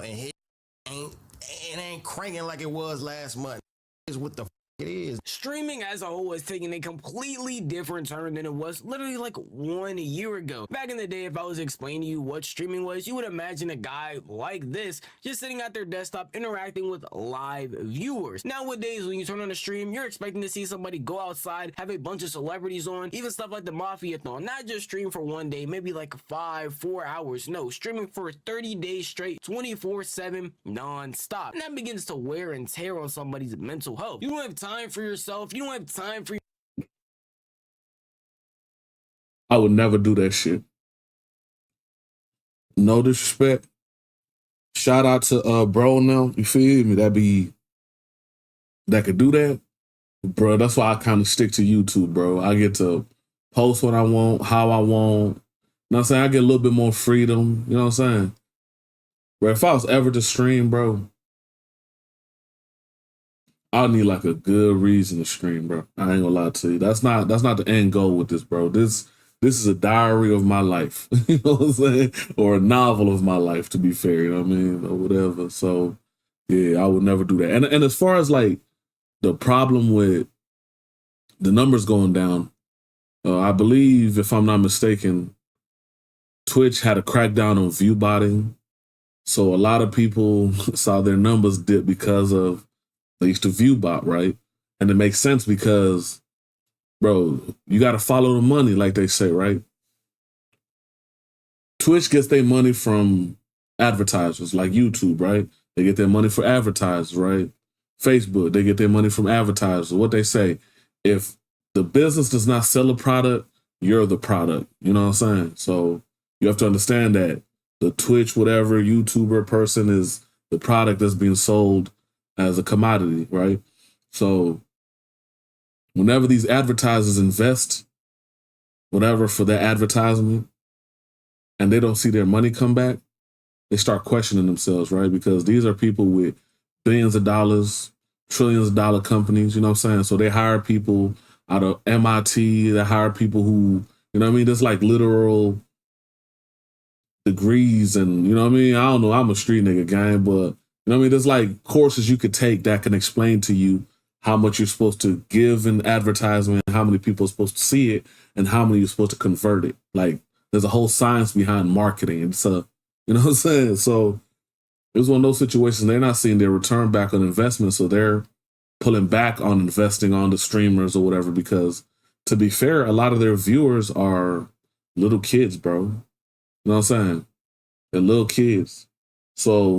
and ain't it ain't cranking like it was last month. Is what the it is. Streaming as a whole is taking a completely different turn than it was literally like 1 year ago. Back in the day, if I was explaining to you what streaming was, you would imagine a guy like this just sitting at their desktop interacting with live viewers. Nowadays, when you turn on a stream, you're expecting to see somebody go outside, have a bunch of celebrities on, even stuff like the Mafia-thon. Not just stream for 1 day, maybe like 4 hours. No, streaming for 30 days straight, 24/7, non-stop. And that begins to wear and tear on somebody's mental health. You don't have time for yourself. You don't have time for I would never do that shit. No disrespect. Shout out to bro now. You feel me? That could do that. Bro, that's why I kind of stick to YouTube, bro. I get to post what I want, how I want. You know what I'm saying? I get a little bit more freedom. You know what I'm saying? But if I was ever to stream, bro, I need like a good reason to stream, bro. I ain't gonna lie to you. That's not the end goal with this, bro. This is a diary of my life. You know what I'm saying? Or a novel of my life, to be fair, you know what I mean? Or whatever. So yeah, I would never do that. And as far as like the problem with the numbers going down, I believe, if I'm not mistaken, Twitch had a crackdown on view botting. So a lot of people saw their numbers dip because of they used to view bot, right? And it makes sense because, bro, you got to follow the money, like they say, right? Twitch gets their money from advertisers, like YouTube, right? They get their money for advertisers, right? Facebook, they get their money from advertisers. What they say, if the business does not sell a product, you're the product. You know what I'm saying? So you have to understand that the Twitch, whatever, YouTuber person is the product that's being sold as a commodity, right? So whenever these advertisers invest whatever for their advertisement and they don't see their money come back, they start questioning themselves, right? Because these are people with billions of dollars, trillions of dollar companies, you know what I'm saying? So they hire people out of MIT, they hire people who, you know what I mean? There's like literal degrees and, you know what I mean? I don't know, I'm a street nigga gang, but you know what I mean? There's like courses you could take that can explain to you how much you're supposed to give in advertisement, how many people are supposed to see it, and how many you're supposed to convert it. Like there's a whole science behind marketing. It's a, you know what I'm saying? So it was one of those situations, they're not seeing their return back on investment, so they're pulling back on investing on the streamers or whatever, because to be fair, a lot of their viewers are little kids, bro. You know what I'm saying? They're little kids. So